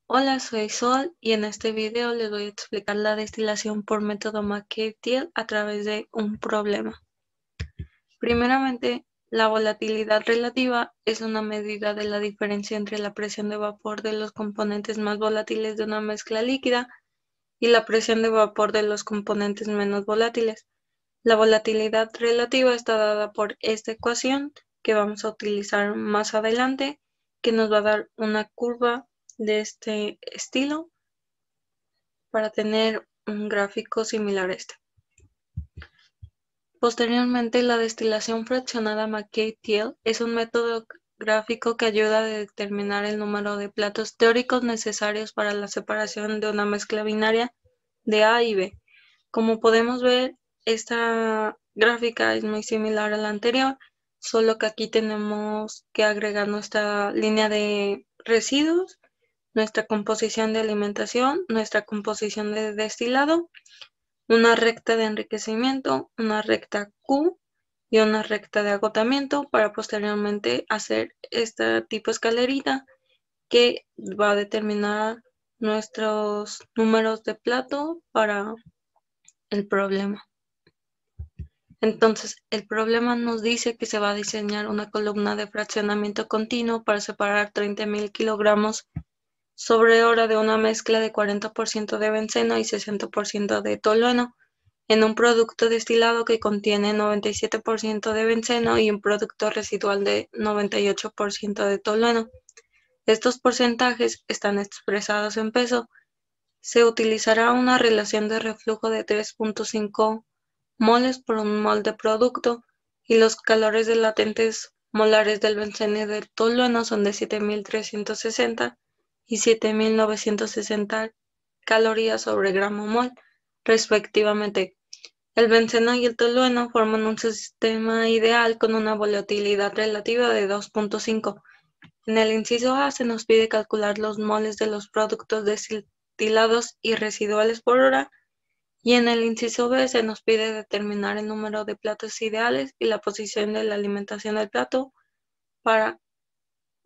Hola, soy Sol y en este video les voy a explicar la destilación por método McCabe-Thiele a través de un problema. Primeramente, la volatilidad relativa es una medida de la diferencia entre la presión de vapor de los componentes más volátiles de una mezcla líquida y la presión de vapor de los componentes menos volátiles. La volatilidad relativa está dada por esta ecuación que vamos a utilizar más adelante, que nos va a dar una curva de este estilo para tener un gráfico similar a este. Posteriormente, la destilación fraccionada McCabe-Thiele es un método gráfico que ayuda a determinar el número de platos teóricos necesarios para la separación de una mezcla binaria de A y B. Como podemos ver, esta gráfica es muy similar a la anterior, solo que aquí tenemos que agregar nuestra línea de residuos, nuestra composición de alimentación, nuestra composición de destilado, una recta de enriquecimiento, una recta Q y una recta de agotamiento para posteriormente hacer este tipo de escalerita que va a determinar nuestros números de plato para el problema. Entonces, el problema nos dice que se va a diseñar una columna de fraccionamiento continuo para separar 30.000 kilogramos sobre hora de una mezcla de 40% de benceno y 60% de tolueno en un producto destilado que contiene 97% de benceno y un producto residual de 98% de tolueno. Estos porcentajes están expresados en peso. Se utilizará una relación de reflujo de 3.5 moles por un mol de producto y los calores de latentes molares del benceno y del tolueno son de 7.360 y 7.960 calorías sobre gramo mol, respectivamente. El benceno y el tolueno forman un sistema ideal con una volatilidad relativa de 2.5. En el inciso A se nos pide calcular los moles de los productos destilados y residuales por hora, y en el inciso B se nos pide determinar el número de platos ideales y la posición de la alimentación del plato para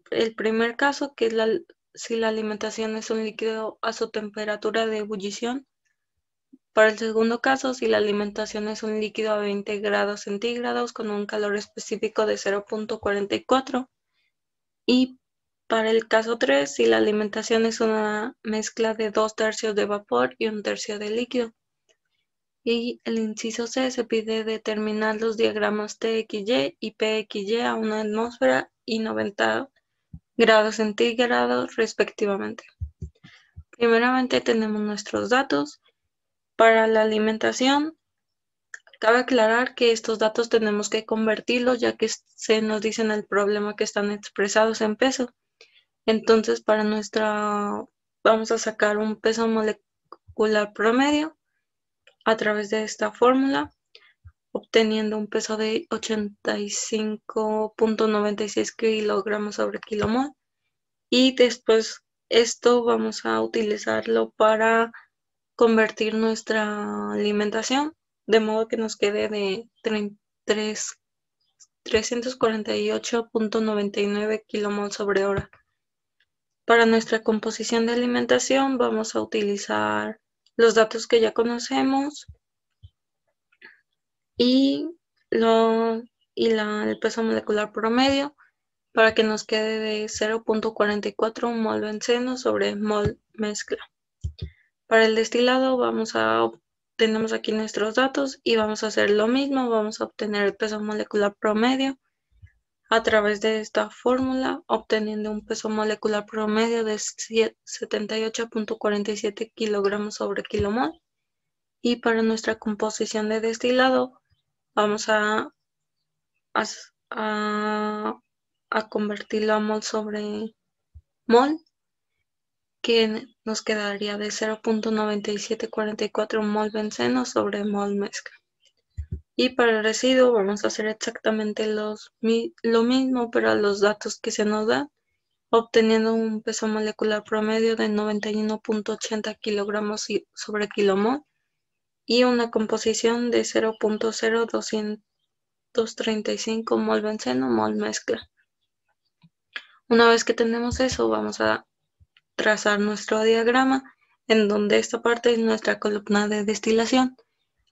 el primer caso, que es si la alimentación es un líquido a su temperatura de ebullición. Para el segundo caso, si la alimentación es un líquido a 20 grados centígrados con un calor específico de 0.44. Y para el caso 3, si la alimentación es una mezcla de 2/3 de vapor y 1/3 de líquido. Y el inciso C se pide determinar los diagramas TXY y PXY a una atmósfera y 90 grados centígrados respectivamente. Primeramente tenemos nuestros datos. Para la alimentación, cabe aclarar que estos datos tenemos que convertirlos ya que se nos dice en el problema que están expresados en peso. Entonces, vamos a sacar un peso molecular promedio a través de esta fórmula, obteniendo un peso de 85.96 kilogramos sobre kilomol. Y después esto vamos a utilizarlo para convertir nuestra alimentación, de modo que nos quede de 348.99 kilomol sobre hora. Para nuestra composición de alimentación vamos a utilizar los datos que ya conocemos y el peso molecular promedio para que nos quede de 0.44 mol benceno sobre mol mezcla. Para el destilado tenemos aquí nuestros datos y vamos a hacer lo mismo, vamos a obtener el peso molecular promedio a través de esta fórmula, obteniendo un peso molecular promedio de 78.47 kilogramos sobre kilomol. Y para nuestra composición de destilado, vamos a convertirlo a mol sobre mol, que nos quedaría de 0.9744 mol benceno sobre mol mezcla. Y para el residuo vamos a hacer exactamente lo mismo, pero a los datos que se nos dan, obteniendo un peso molecular promedio de 91.80 kilogramos sobre kilomol y una composición de 0.0235 mol benceno mol mezcla. Una vez que tenemos eso, vamos a trazar nuestro diagrama, en donde esta parte es nuestra columna de destilación.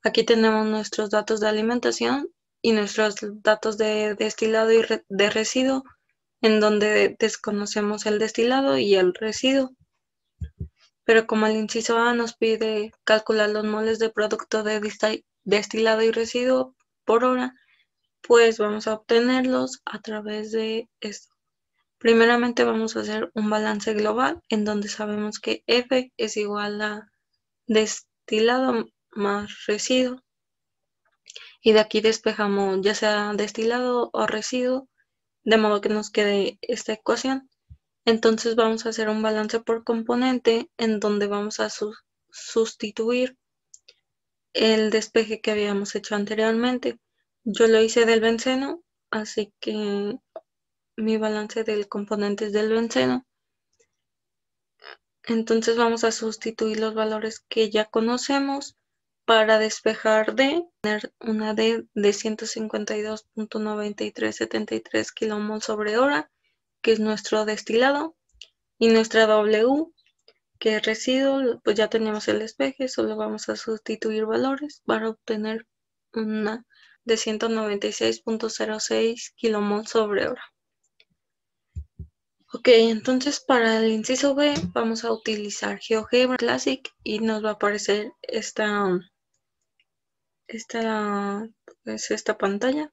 Aquí tenemos nuestros datos de alimentación y nuestros datos de destilado y de residuo, en donde desconocemos el destilado y el residuo. Pero como el inciso A nos pide calcular los moles de producto de destilado y residuo por hora, pues vamos a obtenerlos a través de esto. Primeramente vamos a hacer un balance global en donde sabemos que F es igual a destilado más residuo. Y de aquí despejamos ya sea destilado o residuo, de modo que nos quede esta ecuación. Entonces vamos a hacer un balance por componente en donde vamos a sustituir el despeje que habíamos hecho anteriormente. Yo lo hice del benceno, así que mi balance del componente es del benceno. Entonces vamos a sustituir los valores que ya conocemos para despejar D, tener una D de 152.9373 kmol sobre hora, que es nuestro destilado, y nuestra W, que es residuo, pues ya tenemos el despeje, solo vamos a sustituir valores para obtener una de 196.06 kmol sobre hora. Ok, entonces para el inciso B vamos a utilizar GeoGebra Classic y nos va a aparecer esta pantalla,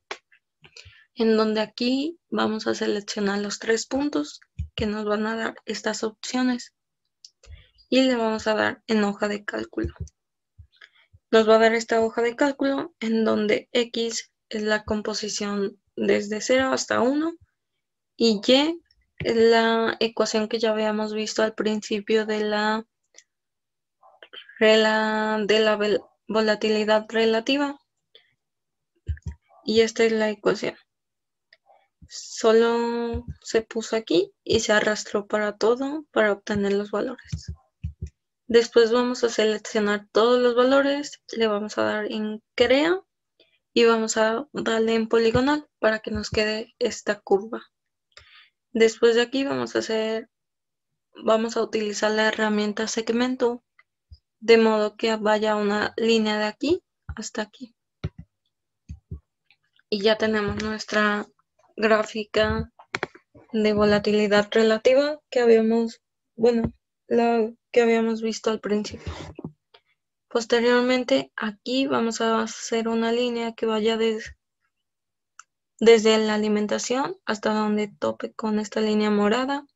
en donde aquí vamos a seleccionar los 3 puntos que nos van a dar estas opciones y le vamos a dar en hoja de cálculo. Nos va a dar esta hoja de cálculo en donde X es la composición desde 0 hasta 1 y Y es la ecuación que ya habíamos visto al principio de la volatilidad relativa, y esta es la ecuación. Solo se puso aquí y se arrastró para todo para obtener los valores. Después vamos a seleccionar todos los valores, le vamos a dar en crea y vamos a darle en poligonal para que nos quede esta curva. Después de aquí vamos a utilizar la herramienta segmento, de modo que vaya una línea de aquí hasta aquí. Y ya tenemos nuestra gráfica de volatilidad relativa que habíamos visto al principio. Posteriormente aquí vamos a hacer una línea que vaya desde la alimentación hasta donde tope con esta línea morada,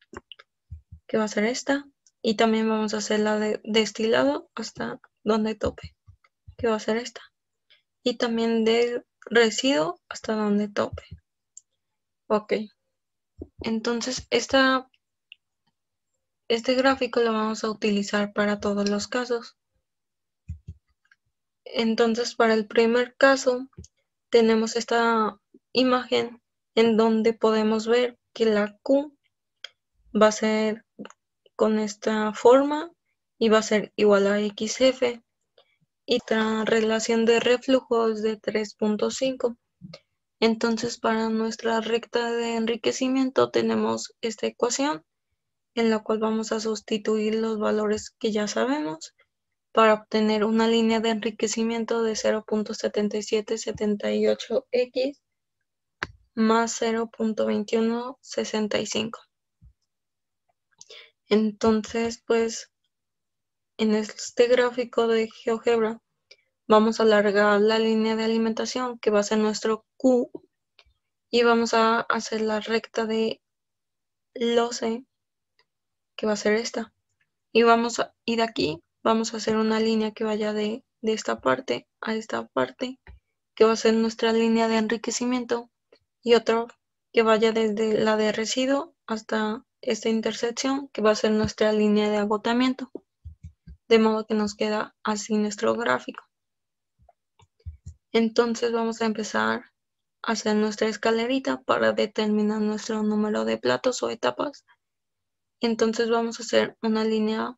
que va a ser esta, y también vamos a hacer la de destilado hasta donde tope, que va a ser esta, y también de residuo hasta donde tope. Ok, entonces este gráfico lo vamos a utilizar para todos los casos. Entonces para el primer caso tenemos esta imagen en donde podemos ver que la Q va a ser con esta forma y va a ser igual a XF, y la relación de reflujo es de 3.5. Entonces para nuestra recta de enriquecimiento tenemos esta ecuación en la cual vamos a sustituir los valores que ya sabemos para obtener una línea de enriquecimiento de 0.7778x más 0.2165. Entonces, pues, en este gráfico de GeoGebra vamos a alargar la línea de alimentación, que va a ser nuestro Q, y vamos a hacer la recta de LOCE, que va a ser esta. Y de aquí vamos a hacer una línea que vaya de esta parte a esta parte, que va a ser nuestra línea de enriquecimiento, y otro que vaya desde la de residuo hasta esta intersección, que va a ser nuestra línea de agotamiento, de modo que nos queda así nuestro gráfico. Entonces vamos a empezar a hacer nuestra escalerita para determinar nuestro número de platos o etapas. Entonces vamos a hacer una línea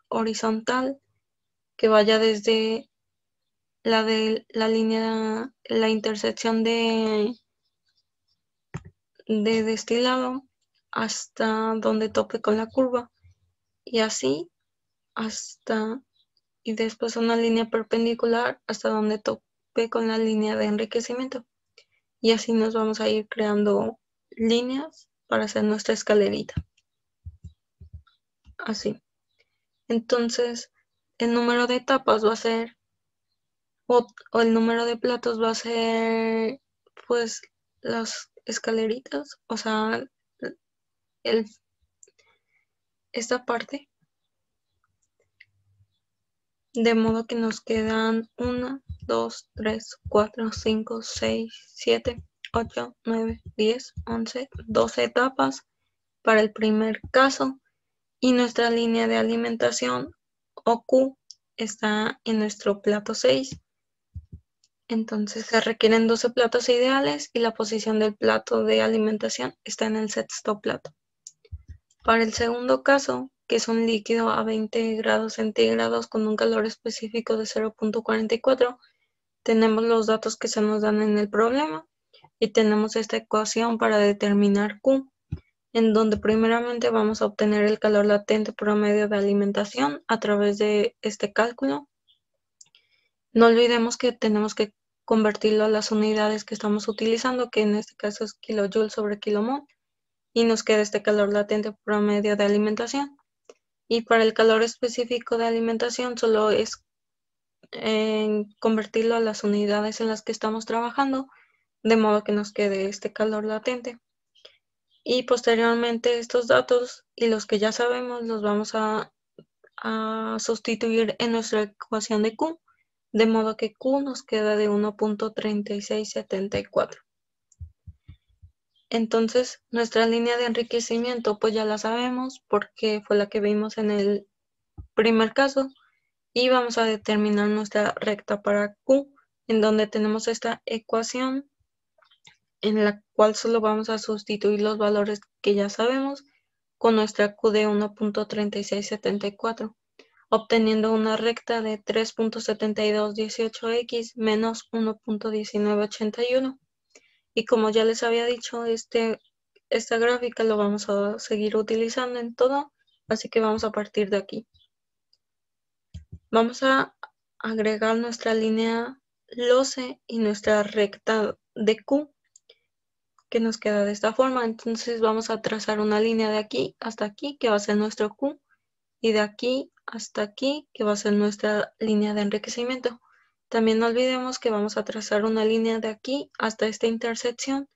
horizontal que vaya desde la intersección de destilado hasta donde tope con la curva, y así hasta, y después una línea perpendicular hasta donde tope con la línea de enriquecimiento. Y así nos vamos a ir creando líneas para hacer nuestra escalerita. Así. Entonces, el número de etapas va a ser, o el número de platos va a ser, pues, las escaleritas, o sea, el, esta parte, de modo que nos quedan 1, 2, 3, 4, 5, 6, 7, 8, 9, 10, 11, 12 etapas para el primer caso, y nuestra línea de alimentación o Q está en nuestro plato 6. Entonces se requieren 12 platos ideales y la posición del plato de alimentación está en el sexto plato. Para el segundo caso, que es un líquido a 20 grados centígrados con un calor específico de 0.44, tenemos los datos que se nos dan en el problema y tenemos esta ecuación para determinar Q, en donde primeramente vamos a obtener el calor latente promedio de alimentación a través de este cálculo. No olvidemos que tenemos que convertirlo a las unidades que estamos utilizando, que en este caso es kilojoule sobre kilomol, y nos queda este calor latente promedio de alimentación. Y para el calor específico de alimentación solo es convertirlo a las unidades en las que estamos trabajando, de modo que nos quede este calor latente. Y posteriormente estos datos y los que ya sabemos los vamos a sustituir en nuestra ecuación de Q, de modo que Q nos queda de 1.3674. Entonces, nuestra línea de enriquecimiento pues ya la sabemos porque fue la que vimos en el primer caso, y vamos a determinar nuestra recta para Q, en donde tenemos esta ecuación en la cual solo vamos a sustituir los valores que ya sabemos con nuestra Q de 1.3674, obteniendo una recta de 3.7218x menos 1.1981. Y como ya les había dicho, esta gráfica lo vamos a seguir utilizando en todo, así que vamos a partir de aquí. Vamos a agregar nuestra línea LOCE y nuestra recta de Q, que nos queda de esta forma. Entonces vamos a trazar una línea de aquí hasta aquí, que va a ser nuestro Q, y de aquí hasta aquí, que va a ser nuestra línea de enriquecimiento. También no olvidemos que vamos a trazar una línea de aquí hasta esta intersección,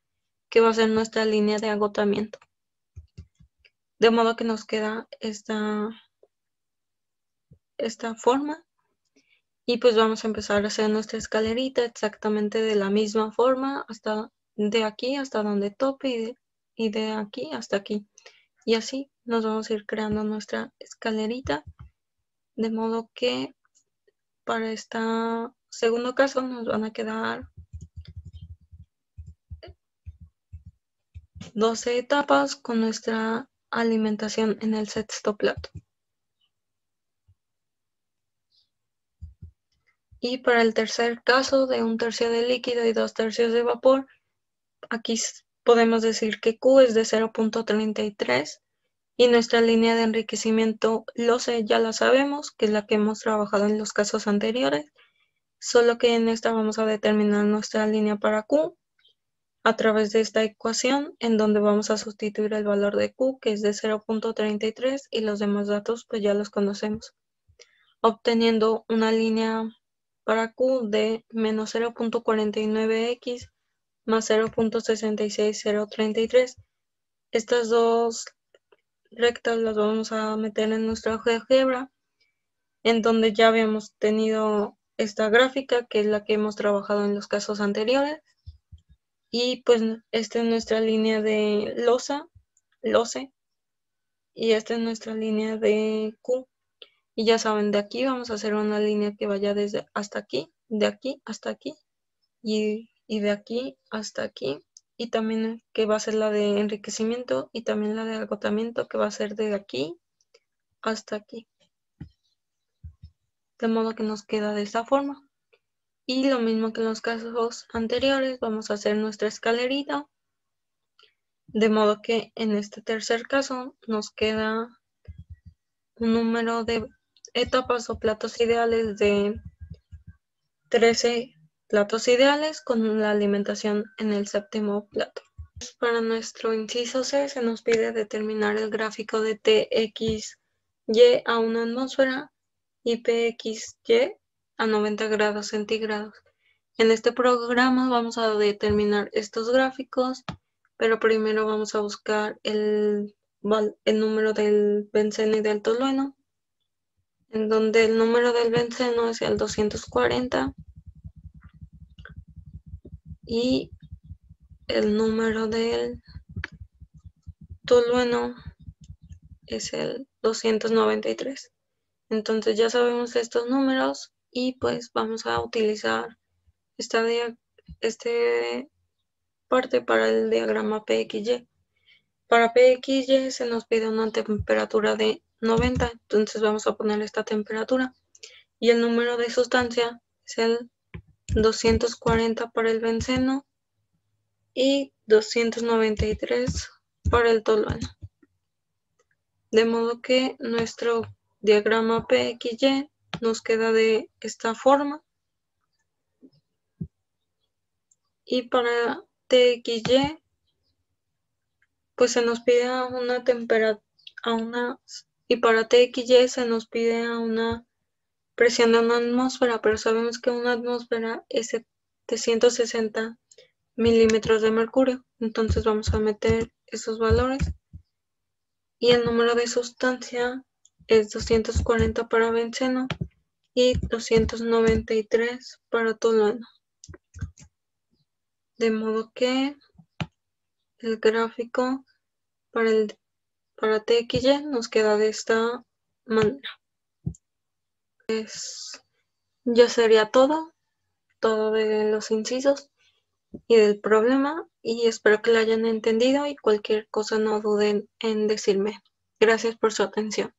que va a ser nuestra línea de agotamiento. De modo que nos queda esta forma. Y pues vamos a empezar a hacer nuestra escalerita exactamente de la misma forma, hasta de aquí hasta donde tope y de aquí hasta aquí. Y así nos vamos a ir creando nuestra escalerita, de modo que para este segundo caso nos van a quedar 12 etapas con nuestra alimentación en el sexto plato. Y para el tercer caso de 1/3 de líquido y 2/3 de vapor, aquí podemos decir que Q es de 0.33 y nuestra línea de enriquecimiento LOCE ya la sabemos, que es la que hemos trabajado en los casos anteriores, solo que en esta vamos a determinar nuestra línea para Q a través de esta ecuación, en donde vamos a sustituir el valor de Q, que es de 0.33, y los demás datos pues ya los conocemos, obteniendo una línea para Q de menos 0.49x más 0.66033. Estas dos rectas las vamos a meter en nuestra hoja de álgebra, en donde ya habíamos tenido esta gráfica, que es la que hemos trabajado en los casos anteriores. Y pues esta es nuestra línea de LOCE, y esta es nuestra línea de Q. Y ya saben, de aquí vamos a hacer una línea que vaya desde hasta aquí, de aquí hasta aquí, y de aquí hasta aquí, y también que va a ser la de enriquecimiento y también la de agotamiento, que va a ser de aquí hasta aquí. De modo que nos queda de esta forma. Y lo mismo que en los casos anteriores, vamos a hacer nuestra escalerita. De modo que en este tercer caso nos queda un número de etapas o platos ideales de 13 platos ideales con la alimentación en el séptimo plato. Para nuestro inciso C se nos pide determinar el gráfico de TXY a una atmósfera y PXY a 90 grados centígrados. En este programa vamos a determinar estos gráficos, pero primero vamos a buscar el número del benceno y del tolueno, en donde el número del benceno es el 240 y el número del tolueno es el 293. Entonces ya sabemos estos números y pues vamos a utilizar esta parte para el diagrama PXY. Para PXY se nos pide una temperatura de 90, entonces vamos a poner esta temperatura. Y el número de sustancia es el 240 para el benceno y 293 para el tolueno. De modo que nuestro diagrama PXY nos queda de esta forma. Y para TXY, pues se nos pide a una temperatura, y para TXY se nos pide a una presión de una atmósfera, pero sabemos que una atmósfera es 760 milímetros de mercurio. Entonces vamos a meter esos valores. Y el número de sustancia es 240 para benceno y 293 para tolueno. De modo que el gráfico para TXY nos queda de esta manera. Ya sería todo de los incisos y del problema, y espero que lo hayan entendido y cualquier cosa no duden en decirme. Gracias por su atención.